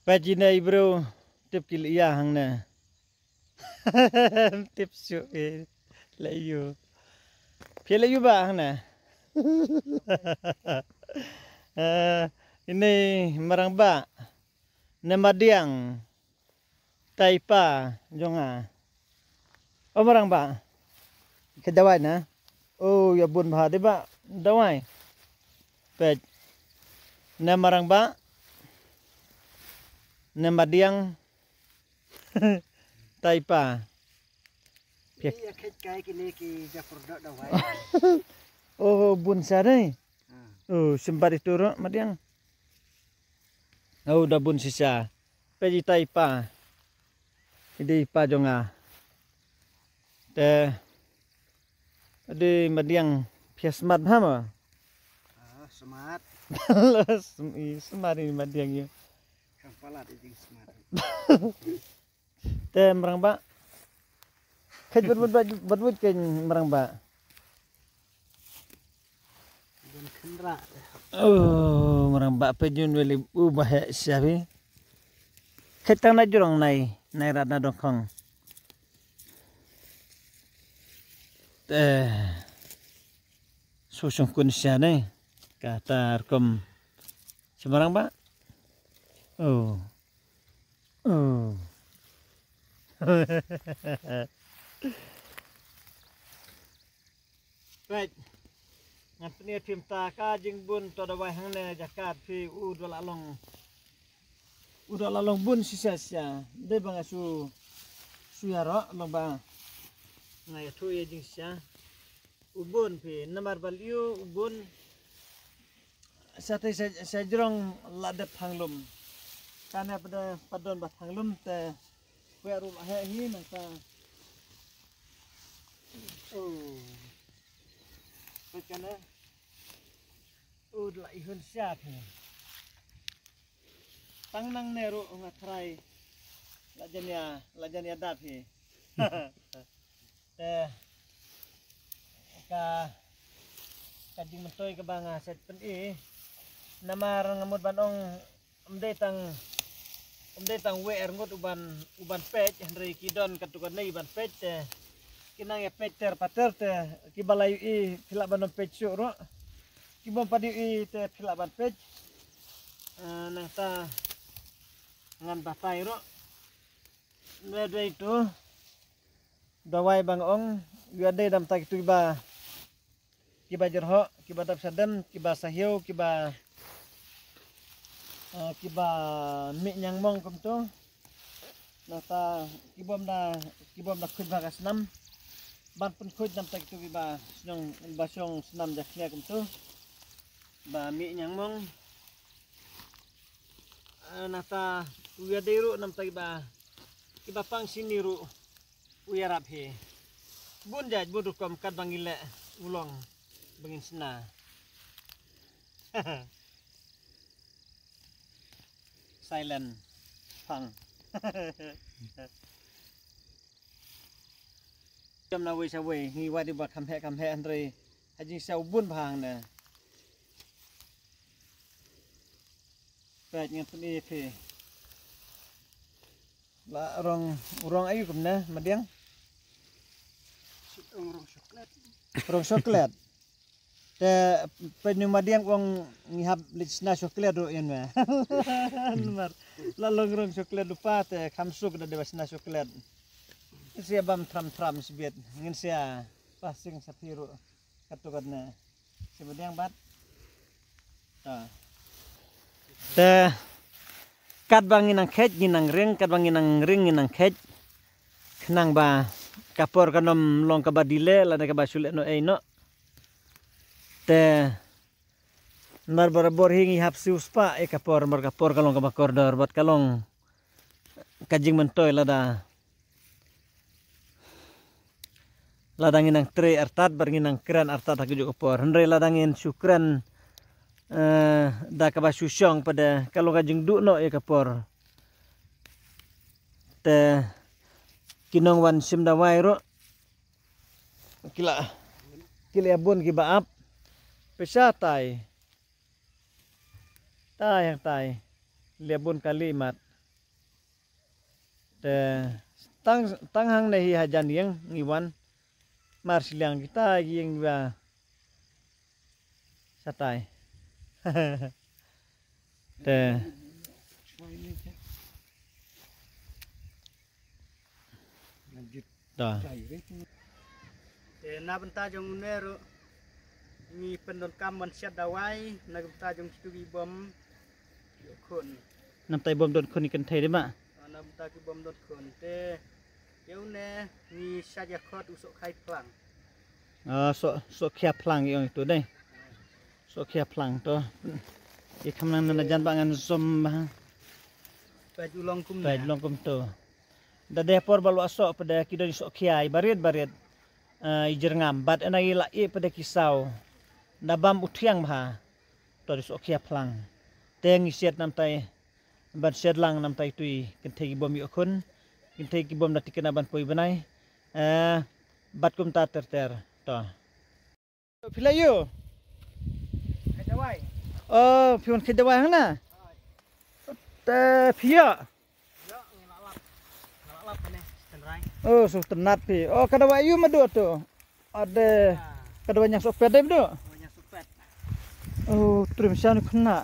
Pagina bro tip kil iya hang na. Tip su layu. Layu ba hang na. Ini marang ba. Namadiang. Taipa jonga. Oh marang ba. Kedawai na. Oh ya bun bah de ba. Dawai. Pej. Namarang ba. Namadiang. Taipa. Iya kait kai kini ki japur dok dawai. Oh bun sadai. Oh sempat itu ro madiang. Oh dah bun sisa. Peji Taipa. Idi pa jonga. Te adi madiang piasmat hama. Semat. Semari madiang yo. Kampala di semat. Te merang ba. Kaj berbut kan merang ba. Dan kendra. Oh merang ba pejun weli ubah siapi. Ketang na jurong nai rada dongkong. Susung kun sia nai. Kata rekom semarang ba. Oh. Oh. Baik. Ngampni tim ta ka jing bun to da wai hang ne jakat pi udol along. Udol along bun sisa sia. De bang asu suyaro long ba. Ngai thu ye jing sia. Ubun pi namar baliu ubun sate sajrong ladat hanglum. Karena pada padon bat hanglum te kue rumah hi nangka. Oh. Karena udlah ihun siap ni. Tang nang neru ngatrai lajanya dap hi. Kajing mentoy ke banga set pen namar ngamut banong umdetang WR ngut uban pej Henry Kidon katukan nei uban pej kinang ya pej pater te kibalayu phila banom pej suro kibom padi te phila ban pej nang ta ngan batai ro dua itu dawai bangong gade dam tak itu kiba jerho kiba dap sadem kiba sahiu kiba mi nyang mong kum tu nata kibom da khud bagas nam ban pun khud nam tak tu kiba nyong basyong senam jaklia kum tu ba mi nyang mong nata uyaderu nam tak kiba pang siniru uyarap he bun jaj budukom kat bangile ulong bengin sena. Silent pang. Jam na wei sawe ngi wadi ba kamhe andre haji sau bun phang na. Pet ngat ni phe. La rong ayu kum na madiang. Rong coklat. Te penyung madiang wong ngihap lisna coklat do yan ma. Nomor lalong rong coklat lupa te kamsuk da dewasna coklat. Sia bam tram sibet ngin sia pasing sapiru katukadna. Si madiang bat. Te kat banginang khet ginang ring kat banginang ring ginang khet kenang ba kapor kanom long kabadile lada kabasule no no te nar barabor hingi hapsi uspa kapor mar kapor kalong kabakor dor bat kalong kajing mentoy lada nginang tre artat bar nginang kran artat hakuju kapor henre ladangin syukran da kabasyusyong pada kalong kajing du no kapor te kinong wan sim da wairo kila abun ki baap pesa tai liabun kalimat te tang hang nei hajan yang ngiwan mar silang kita yang ba satai te lanjut dah cair na benta jong neru ni pendon kam man syad dawai na benta jong studi bom khun nam tai bom dot khun ikan thai de ma na benta ki bom dot khun te yau ne ni saja khot usok khai plang so khia plang yang itu deh so khia plang to i khamnang na jan bangan som baju long kum Baik long kum tu. Da depor balu asok pada kidon sok kiai barit ijer ngambat enai lai pada kisau. Da bam utiang bah. To sok kia plang. Teng isiat nam tai ban siat lang nam tai tui kentei bom yokun. Kentei bom da tikena ban poi banai. Bat kum ta ter to. Pilayu. dawai Oh, pion kedawai hang na. Te pia. Oh, so tenat pi. Oh, kadang ayu madu tu. Ada kadang yang sopet deh tu. Oh, terus macam ni kena.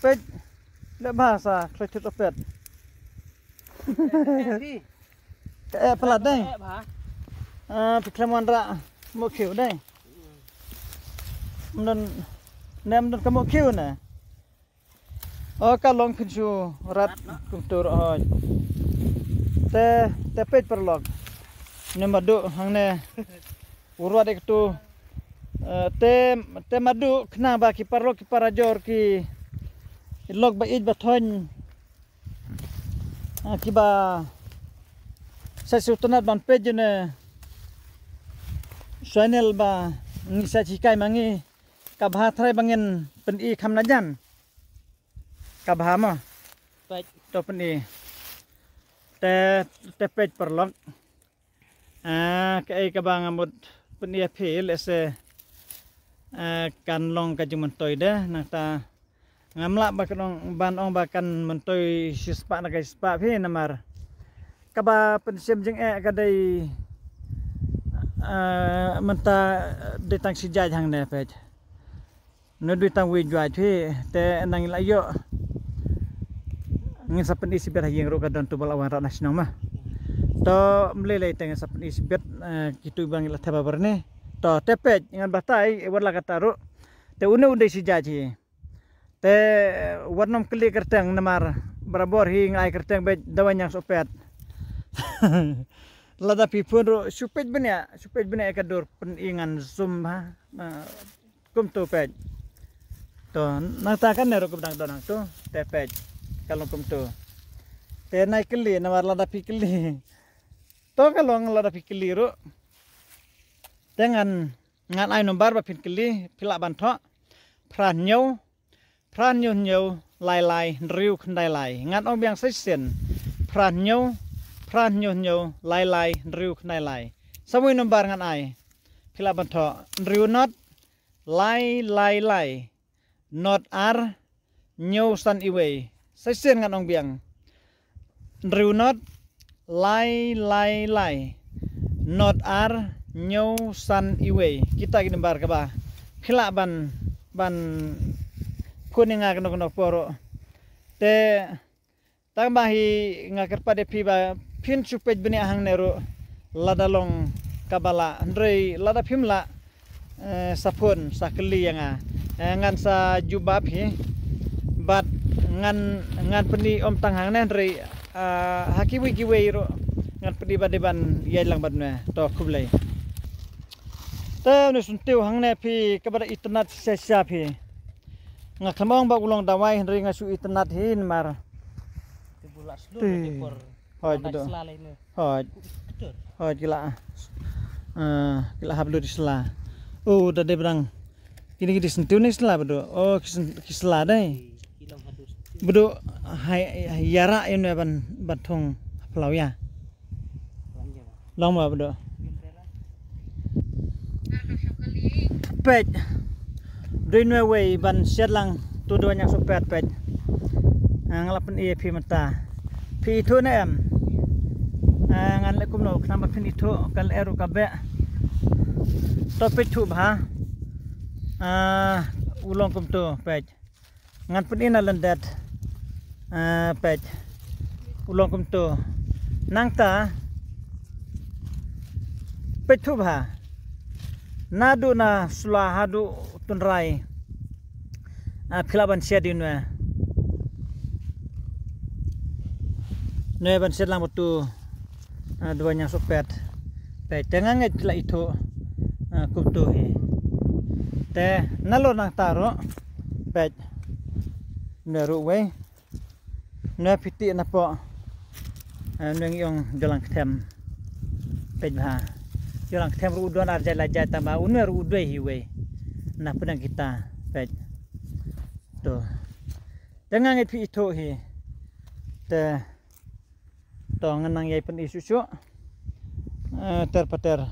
Pej, le bahasa kerja sopet. Pelat deh. Perkelaman rak mau kiu deh. Mendon, nem kamu kiu na. Oh, kalau kunci rat kuntur oh. Te pej perlog. Ne madu hang ne. Urut dek tu. Te madu kena ba ki parlog ki parajor ki log ba ij ba thon. Ki ba sesutunat ban pej ne. Channel ba ni sa chikai mangi kabha thrai bangin pen I kham najan. Kabha ma. Pej to pen I. Te pej perlog. Kai kabang amut penia phel ese kan long ka jung mentoi de nang ta ngamla ba kanong ban ong ba kan mentoi sispa na kai spa phi namar kaba pensem jeng ka dai menta de tang sijaj hang ne pej no du tang wi jwa phi te nang la yo ngin sapen isi ber hayeng ro ka don tu balawan ra nasional mah to mlele teng sapen isi bet kitu bang la thaba berne to tepej ngan batai warla kataru te une si jaji te warnom kli kerteng namar barabor hi ngai kerteng be dawanyang sopet lada pipun ro supej benya kadur pen ingan zum ha kum to pej to nata kan ro kubdang donang to tepej kalau kum to te nai kli namar lada pikli to kalau lada pikli ro dengan ngan ai nombar ba pin kli pila ban tho pran nyau lai riu khandai lai ngan ong biang sai sen pran nyau lai riu khandai lai samui nombar ngan ai pila ban tho riu not lai not ar nyau san iwei sai sen ngan ong biang riu not lai not ar nyau san iwei kita gini bar kaba pila ban kuning ngak no poro te tambahi ngakar pada piba pin supej beni ahang neru ladalong kabala ndrei lada pimla sapun sakeli yang ngan sa jubab hi bat ngan peni om tanghang ne ndrei hakiwi kiwei ro ngan pedi badeban yai lang badne to kublai te nu suntiu hang ne phi kabada internet sesya phi nga khamong ba ulong dawai ri nga su internet hin mar te bulas lu te por hoj bedo hoj gila hablu di sela oh da de brang kini sentiu ni sela bedo oh kisela dai bedo yara ene ban thong plau ya long ma bedo pej Drainway way ban siat lang tu do nya sopet pej ngalapan EP mata pi itu na em ngan le kum no nama pin itu kal eru kabe topik tu bah ulong kum tu pej ngan pun ina landat pej ulong kum tu nang ta pej tu bah nadu na sula hadu tunrai philaban siadin wa ne ban set lang tu dua yang sopet pe jangan ngai la itu kum tu hi te nalo nang taro pe ne ru we ne piti na po ne ngiong jalan kem pe ha jalan kem ru don arja la ja tama unwer ru dwe hi we na pedang kita pe tu jangan ngai pi itu hi te tong nang yai pen isu terpater